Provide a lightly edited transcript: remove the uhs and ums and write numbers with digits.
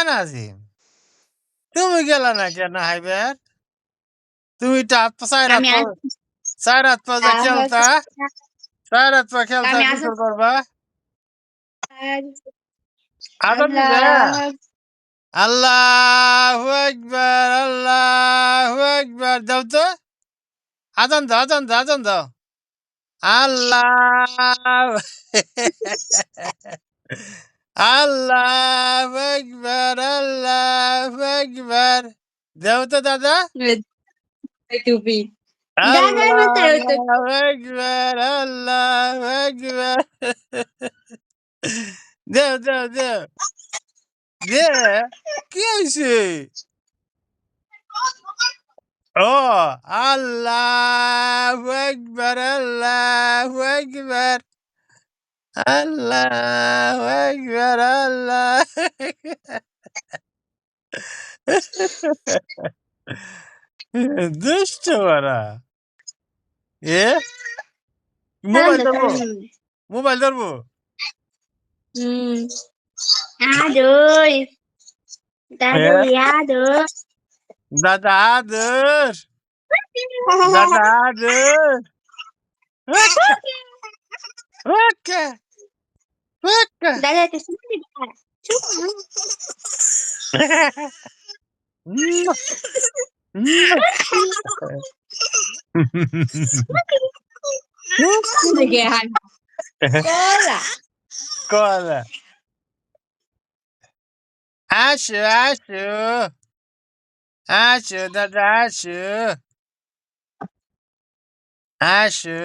নাজিম, তুমি গেলা না কেন হাইবার? তুমি তো আমি আজ চার হাত পা যে খেলতা, চার হাত পা খেলতা আমি আজ গোসল করবা। আজান দিছে? আল্লাহ আল্লাহু আকবার, আল্লাহু আকবার। দাও তো। আজান দাও, আজান দাও, আজান দাও। আল্লাহ আল্লাহু আকবার, আল্লাহু আকবার। দাও তো দাদা। টুপি দাদার মাথায় হইতো আল্লাহু আকবার, আল্লাহু আকবার। দাও, দাও, দাও। দে, কি হইছে? ও আল্লাহু আকবার, আল্লাহু আকবার। আল্লাহু আকবার, আল্লাহ। দুষ্ট ওরা। এ মোবাইল ধরবো, মোবাইল ধরবো। হুম আদর দাদু এ আদর দাদা আদর, দাদা আদর। ওকে, ওকে, ওকে। দাদা তো শুনতে Cola. Cola. Acho, acho. Acho, Dada, acho. Acho.